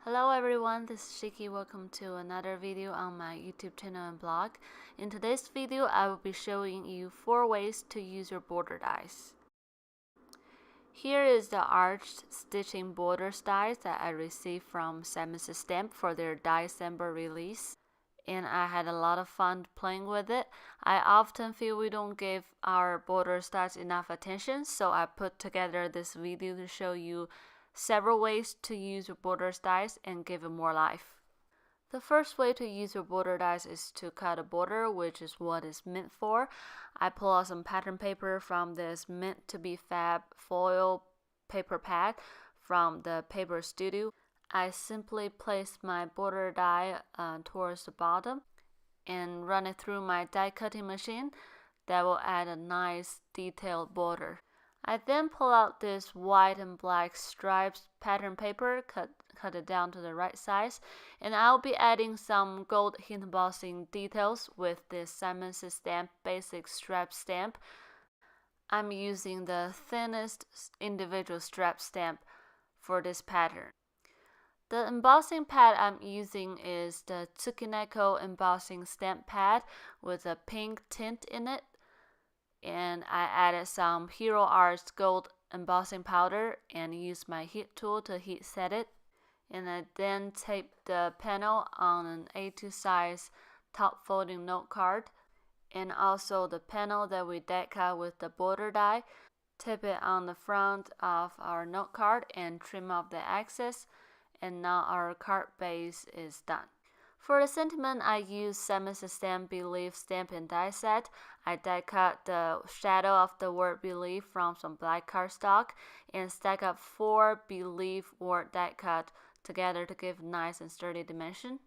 Hello everyone, this is Shiki. Welcome to another video on my YouTube channel and blog. In today's video, I will be showing you 4 ways to use your border dies. Here is the arched stitching border dies that I received from SSS Stamp for their December release. And I had a lot of fun playing with it. I often feel we don't give our border dies enough attention, so I put together this video to show you several ways to use your border dies and give it more life. The first way to use your border dies is to cut a border, which is what it's meant for. I pull out some pattern paper from this meant to be fab foil paper pad from the Paper Studio. I simply place my border die towards the bottom and run it through my die cutting machine. That will add a nice detailed border. I then pull out this white and black striped pattern paper, cut it down to the right size, and I'll be adding some gold hint embossing details with this SSS Stamp basic strap stamp. I'm using the thinnest individual strap stamp for this pattern. The embossing pad I'm using is the Tsukinko embossing stamp pad with a pink tint in it. And I added some Hero Arts gold embossing powder and used my heat tool to heat set it. And I then taped the panel on an A2 size top folding note card, and also the panel that we die cut with the border die. Tape it on the front of our note card and trim off the excess, and now our card base is done. For the sentiment, I use SSS Stamp Believe stamp and die set. I die cut the shadow of the word Believe from some black cardstock and stack up 4 Believe word die cut together to give nice and sturdy dimension.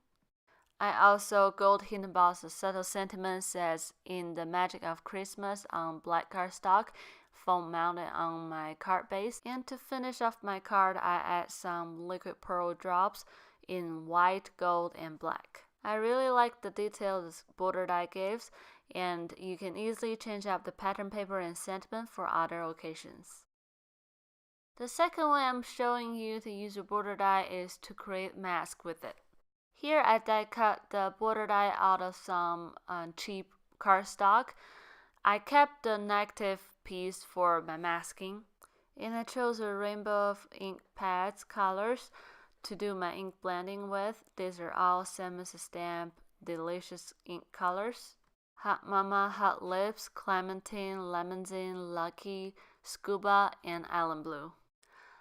I also gold hint emboss the subtle sentiment says "In the Magic of Christmas" on black cardstock, foam mounted on my card base. And to finish off my card, I add some liquid pearl drops in white, gold, and black. I really like the detail this border die gives, and you can easily change out the pattern paper and sentiment for other occasions. The second way I'm showing you to use your border die is to create mask with it. Here I die cut the border die out of some cheap cardstock. I kept the negative piece for my masking, and I chose a rainbow of ink pads colors to do my ink blending with. These are all SSS Stamp delicious ink colors: Hot Mama, Hot Lips, Clementine, Lemonzine, Lucky, Scuba, and Island Blue.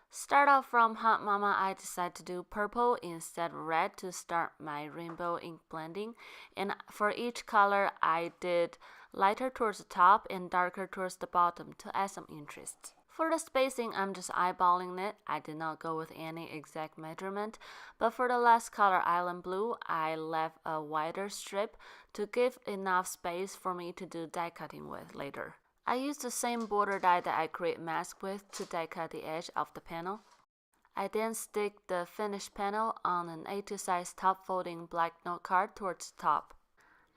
Start off from Hot Mama, I decided to do purple instead of red to start my rainbow ink blending. And for each color, I did lighter towards the top and darker towards the bottom to add some interest. For the spacing, I'm just eyeballing it. I did not go with any exact measurement, but for the last color, Island Blue, I left a wider strip to give enough space for me to do die cutting with later. I used the same border die that I create mask with to die cut the edge of the panel. I then stick the finished panel on an A2 size top folding black note card towards the top.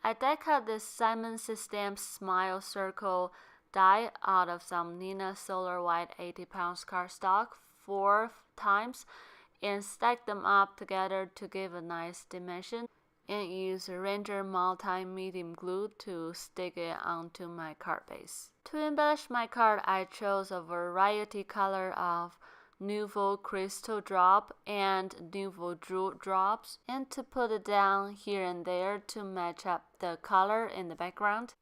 I die cut this SSS Stamp Smile Circle die out of some Nina Solar White 80 pounds cardstock 4 times and stack them up together to give a nice dimension, and use a Ranger multi-medium glue to stick it onto my card base. To embellish my card, I chose a variety color of Nouveau Crystal Drop and Nouveau Jewel Drops, and to put it down here and there to match up the color in the background.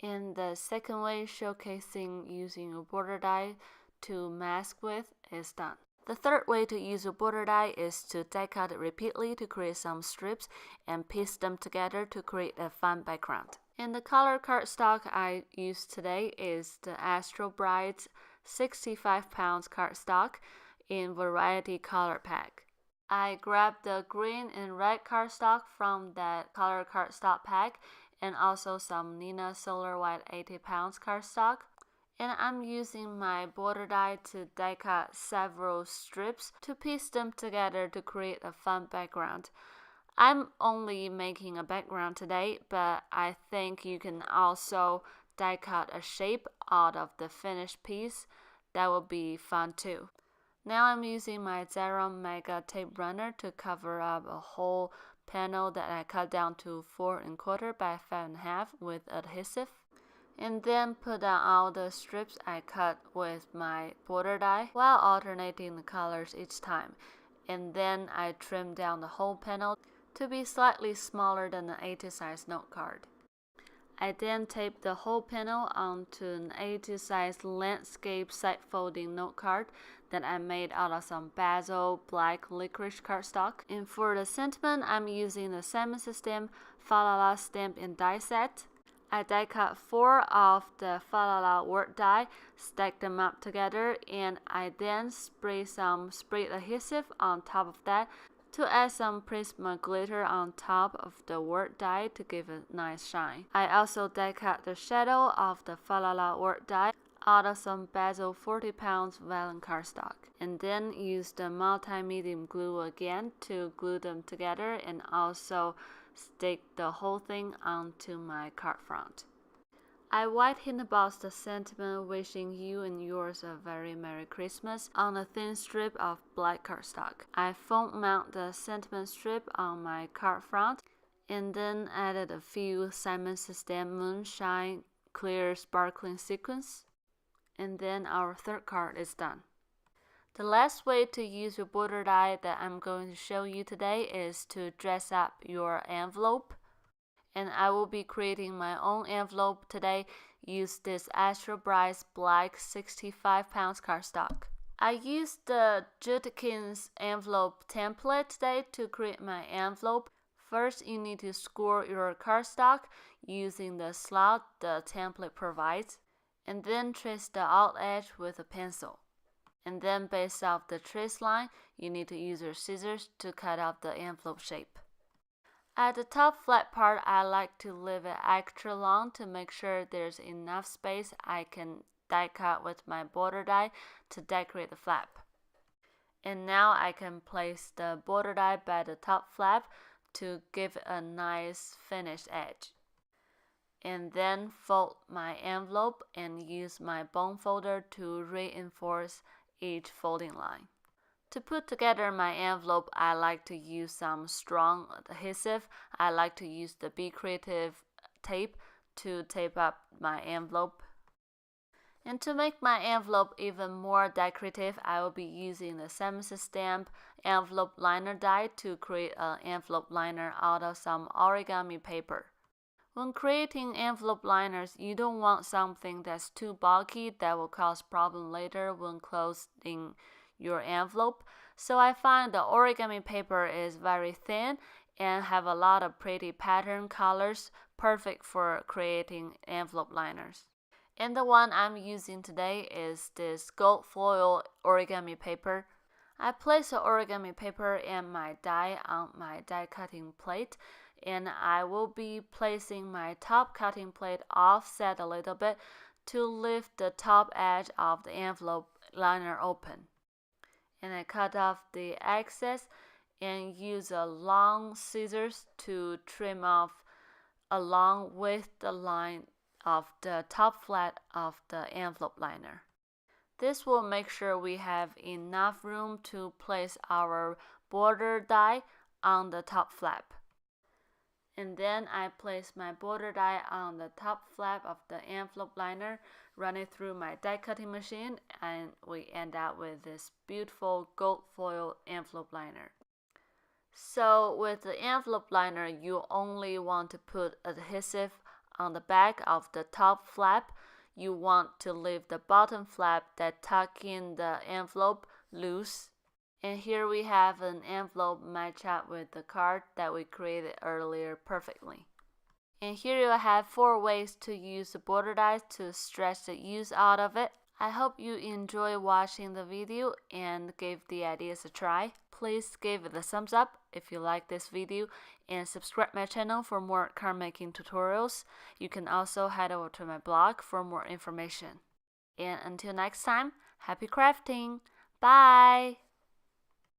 And the second way, showcasing using a border die to mask with, is done. The third way to use a border die is to die cut it repeatedly to create some strips and piece them together to create a fun background. And the color cardstock I used today is the Astro Brights 65 pounds cardstock in variety color pack. I grabbed the green and red cardstock from that color cardstock pack, and also some Nina Solar White 80 pounds cardstock. And I'm using my border die to die cut several strips to piece them together to create a fun background. I'm only making a background today, but I think you can also die cut a shape out of the finished piece. That will be fun too. Now I'm using my Xeron Mega Tape Runner to cover up a whole panel that I cut down to 4 1/4 by 5 1/2 with adhesive. And then put down all the strips I cut with my border die while alternating the colors each time. And then I trim down the whole panel to be slightly smaller than an A2 size note card. I then taped the whole panel onto an A2 size landscape side folding note card that I made out of some Bazzill black licorice cardstock. And for the sentiment, I'm using the Salmon System Falala stamp and die set. I die cut 4 of the Falala word die, stacked them up together, and I then spray some sprayed adhesive on top of that to add some Prisma glitter on top of the word die to give a nice shine. I also die cut the shadow of the Falala word die out of some Bazzill 40 pounds vellum cardstock, and then use the multi-medium glue again to glue them together and also stick the whole thing onto my card front. I white embossed the sentiment wishing you and yours a very Merry Christmas on a thin strip of black cardstock. I foam mount the sentiment strip on my card front and then added a few Salmon System Moonshine clear sparkling sequins, and then our third card is done. The last way to use your border die that I'm going to show you today is to dress up your envelope. And I will be creating my own envelope today. Use this Astro Bright black 65 pounds cardstock. I used the Judkins envelope template today to create my envelope. First, you need to score your cardstock using the slot the template provides, and then trace the out edge with a pencil. And then based off the trace line, you need to use your scissors to cut out the envelope shape. At the top flat part, I like to leave it extra long to make sure there's enough space I can die cut with my border die to decorate the flap. And now I can place the border die by the top flap to give it a nice finished edge. And then fold my envelope and use my bone folder to reinforce each folding line. To put together my envelope, I like to use some strong adhesive. I like to use the Be Creative tape to tape up my envelope. And to make my envelope even more decorative, I will be using the Salmon System envelope liner die to create an envelope liner out of some origami paper. When creating envelope liners, you don't want something that's too bulky that will cause problem later when closing your envelope. So I find the origami paper is very thin and have a lot of pretty pattern colors, perfect for creating envelope liners. And the one I'm using today is this gold foil origami paper. I place the origami paper and my die on my die cutting plate, and I will be placing my top cutting plate offset a little bit to lift the top edge of the envelope liner open. And I cut off the excess and use a long scissors to trim off along with the line of the top flat of the envelope liner. This will make sure we have enough room to place our border die on the top flap. And then I place my border die on the top flap of the envelope liner, run it through my die cutting machine, and we end up with this beautiful gold foil envelope liner. So with the envelope liner, you only want to put adhesive on the back of the top flap. You want to leave the bottom flap that tuck in the envelope loose. And here we have an envelope match up with the card that we created earlier perfectly. And here you have 4 ways to use the border die to stretch the use out of it. I hope you enjoy watching the video and give the ideas a try. Please give it a thumbs up if you like this video and subscribe my channel for more card making tutorials. You can also head over to my blog for more information. And until next time, happy crafting! Bye!